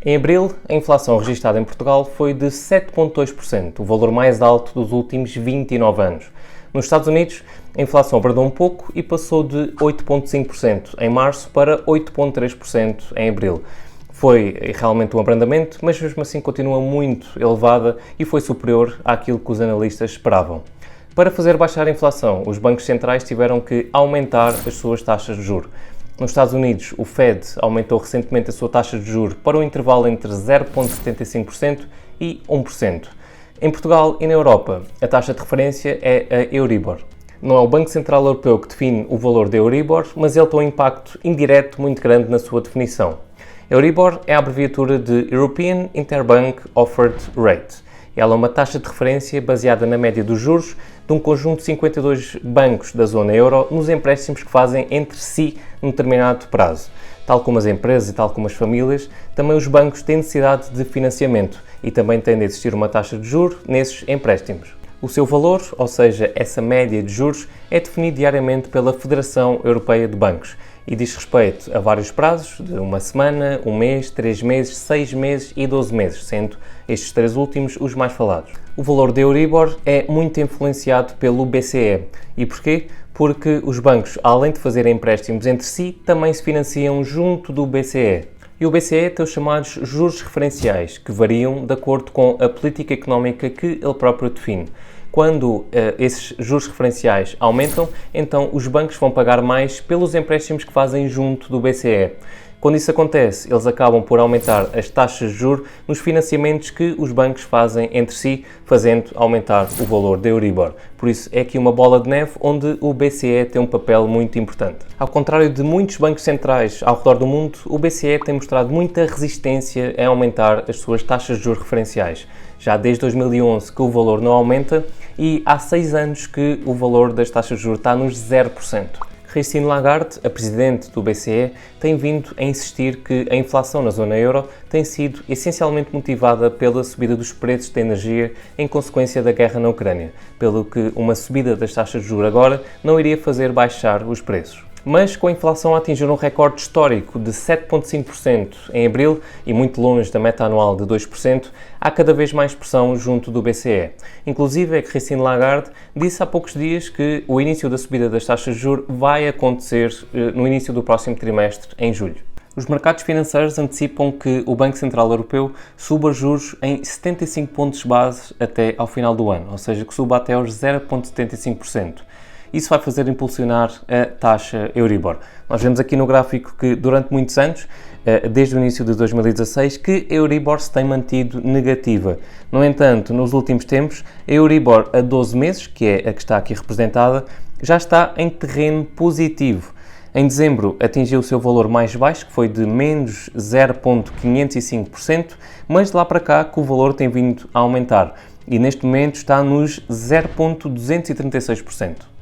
Em abril, a inflação registada em Portugal foi de 7,2%, o valor mais alto dos últimos 29 anos. Nos Estados Unidos, a inflação abrandou um pouco e passou de 8,5% em março para 8,3% em abril. Foi realmente um abrandamento, mas mesmo assim continua muito elevada e foi superior àquilo que os analistas esperavam. Para fazer baixar a inflação, os bancos centrais tiveram que aumentar as suas taxas de juros. Nos Estados Unidos, o Fed aumentou recentemente a sua taxa de juros para um intervalo entre 0,75% e 1%. Em Portugal e na Europa, a taxa de referência é a Euribor. Não é o Banco Central Europeu que define o valor da Euribor, mas ele tem um impacto indireto muito grande na sua definição. Euribor é a abreviatura de European Interbank Offered Rate. Ela é uma taxa de referência baseada na média dos juros de um conjunto de 52 bancos da zona euro nos empréstimos que fazem entre si num determinado prazo. Tal como as empresas e tal como as famílias, também os bancos têm necessidade de financiamento e também tem de existir uma taxa de juros nesses empréstimos. O seu valor, ou seja, essa média de juros, é definido diariamente pela Federação Europeia de Bancos e diz respeito a vários prazos, de uma semana, um mês, 3 meses, 6 meses e 12 meses, sendo estes 3 últimos os mais falados. O valor da Euribor é muito influenciado pelo BCE. E porquê? Porque os bancos, além de fazerem empréstimos entre si, também se financiam junto do BCE. E o BCE tem os chamados juros referenciais, que variam de acordo com a política económica que ele próprio define. Quando esses juros referenciais aumentam, então os bancos vão pagar mais pelos empréstimos que fazem junto do BCE. Quando isso acontece, eles acabam por aumentar as taxas de juros nos financiamentos que os bancos fazem entre si, fazendo aumentar o valor da Euribor. Por isso é aqui uma bola de neve onde o BCE tem um papel muito importante. Ao contrário de muitos bancos centrais ao redor do mundo, o BCE tem mostrado muita resistência em aumentar as suas taxas de juros referenciais. Já desde 2011 que o valor não aumenta e há 6 anos que o valor das taxas de juros está nos 0%. Christine Lagarde, a presidente do BCE, tem vindo a insistir que a inflação na zona euro tem sido essencialmente motivada pela subida dos preços da energia em consequência da guerra na Ucrânia, pelo que uma subida das taxas de juros agora não iria fazer baixar os preços. Mas com a inflação a atingir um recorde histórico de 7,5% em abril e muito longe da meta anual de 2%, há cada vez mais pressão junto do BCE. Inclusive, a Christine Lagarde disse há poucos dias que o início da subida das taxas de juros vai acontecer no início do próximo trimestre, em julho. Os mercados financeiros antecipam que o Banco Central Europeu suba os juros em 75 pontos base até ao final do ano, ou seja, que suba até aos 0,75%. Isso vai fazer impulsionar a taxa Euribor. Nós vemos aqui no gráfico que durante muitos anos, desde o início de 2016, que a Euribor se tem mantido negativa. No entanto, nos últimos tempos, a Euribor a 12 meses, que é a que está aqui representada, já está em terreno positivo. Em dezembro atingiu o seu valor mais baixo, que foi de menos 0,505%, mas de lá para cá que o valor tem vindo a aumentar e neste momento está nos 0,236%.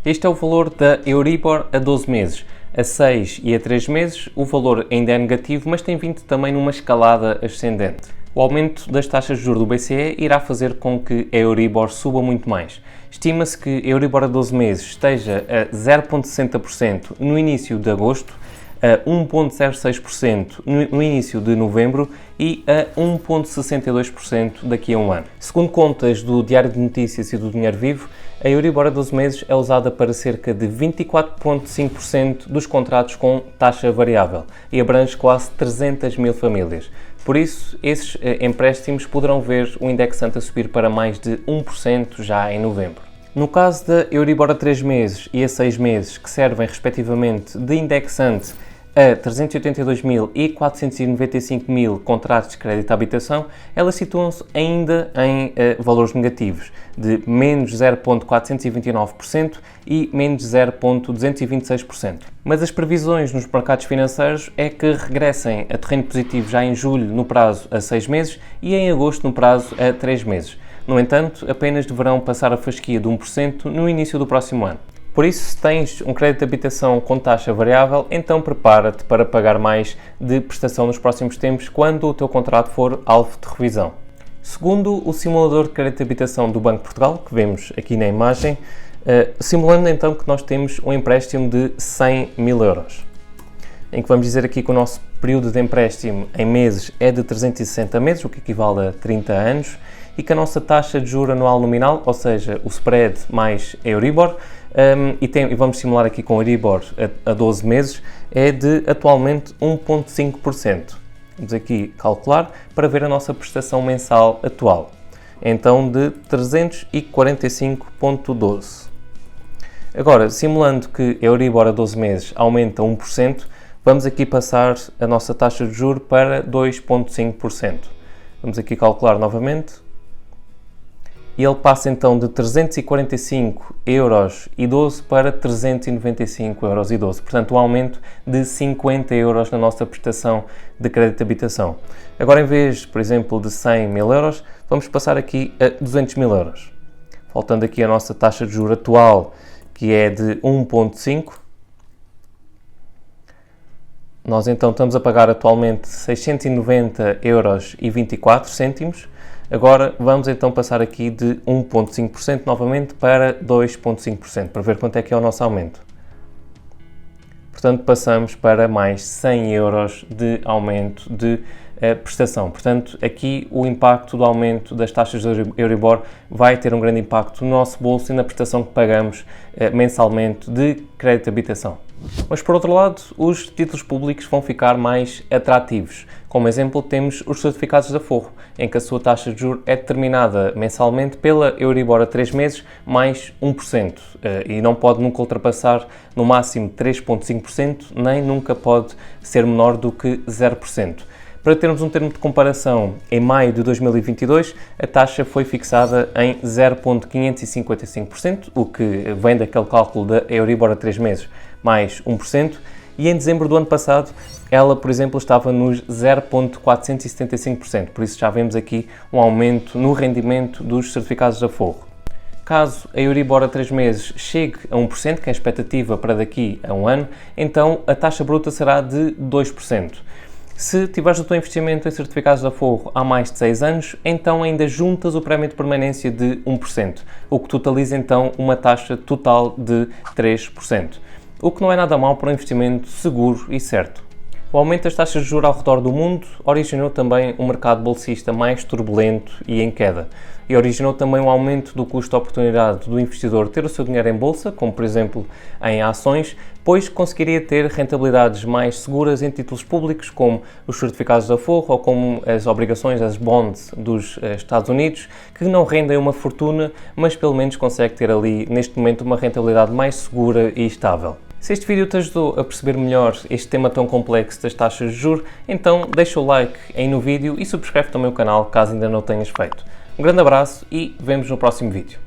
Este é o valor da Euribor a 12 meses. A 6 e a 3 meses o valor ainda é negativo, mas tem vindo também numa escalada ascendente. O aumento das taxas de juros do BCE irá fazer com que a Euribor suba muito mais. Estima-se que a Euribor a 12 meses esteja a 0,60% no início de agosto, a 1,06% no início de novembro e a 1,62% daqui a um ano. Segundo contas do Diário de Notícias e do Dinheiro Vivo, a Euribor a 12 meses é usada para cerca de 24,5% dos contratos com taxa variável e abrange quase 300 mil famílias. Por isso, esses empréstimos poderão ver o indexante a subir para mais de 1% já em novembro. No caso da Euribor a 3 meses e a 6 meses, que servem respectivamente de indexante a 382.000 e 495.000 contratos de crédito à habitação, elas situam-se ainda em valores negativos, de menos 0,429% e menos 0,226%. Mas as previsões nos mercados financeiros é que regressem a terreno positivo já em julho no prazo a 6 meses e em agosto no prazo a 3 meses. No entanto, apenas deverão passar a fasquia de 1% no início do próximo ano. Por isso, se tens um crédito de habitação com taxa variável, então prepara-te para pagar mais de prestação nos próximos tempos quando o teu contrato for alvo de revisão. Segundo o simulador de crédito de habitação do Banco de Portugal, que vemos aqui na imagem, simulando então que nós temos um empréstimo de 100 mil euros. em que vamos dizer aqui que o nosso período de empréstimo em meses é de 360 meses, o que equivale a 30 anos, e que a nossa taxa de juros anual nominal, ou seja, o spread mais Euribor, e vamos simular aqui com Euribor a 12 meses, é de atualmente 1,5%. Vamos aqui calcular para ver a nossa prestação mensal atual. Então de 345,12. Agora, simulando que a Euribor a 12 meses aumenta 1%, vamos aqui passar a nossa taxa de juros para 2,5%. Vamos aqui calcular novamente. E ele passa então de 345,12 para 395,12. Portanto, um aumento de 50 euros na nossa prestação de crédito de habitação. Agora, em vez, por exemplo, de 100 mil euros, vamos passar aqui a 200 mil euros. Faltando aqui a nossa taxa de juros atual, que é de 1,5%. Nós então estamos a pagar atualmente 690,24 euros. Agora vamos então passar aqui de 1,5% novamente para 2,5%, para ver quanto é que é o nosso aumento. Portanto, passamos para mais 100 euros de aumento de prestação. Portanto, aqui o impacto do aumento das taxas de Euribor vai ter um grande impacto no nosso bolso e na prestação que pagamos mensalmente de crédito de habitação. Mas, por outro lado, os títulos públicos vão ficar mais atrativos. Como exemplo, temos os certificados de aforro, em que a sua taxa de juros é determinada mensalmente pela Euribor a 3 meses mais 1%, e não pode nunca ultrapassar no máximo 3,5%, nem nunca pode ser menor do que 0%. Para termos um termo de comparação, em maio de 2022, a taxa foi fixada em 0,555%, o que vem daquele cálculo da Euribor a 3 meses mais 1%, e em dezembro do ano passado, ela, por exemplo, estava nos 0,475%, por isso já vemos aqui um aumento no rendimento dos certificados de aforro. Caso a Euribor a 3 meses chegue a 1%, que é a expectativa para daqui a um ano, então a taxa bruta será de 2%. Se tiveres o teu investimento em certificados de aforro há mais de 6 anos, então ainda juntas o prémio de permanência de 1%, o que totaliza então uma taxa total de 3%, o que não é nada mal para um investimento seguro e certo. O aumento das taxas de juros ao redor do mundo originou também um mercado bolsista mais turbulento e em queda, e originou também um aumento do custo de oportunidade do investidor ter o seu dinheiro em bolsa, como por exemplo em ações, pois conseguiria ter rentabilidades mais seguras em títulos públicos, como os certificados de aforro ou como as obrigações, as bonds dos Estados Unidos, que não rendem uma fortuna, mas pelo menos consegue ter ali neste momento uma rentabilidade mais segura e estável. Se este vídeo te ajudou a perceber melhor este tema tão complexo das taxas de juros, então deixa o like aí no vídeo e subscreve também o canal caso ainda não o tenhas feito. Um grande abraço e vemos no próximo vídeo.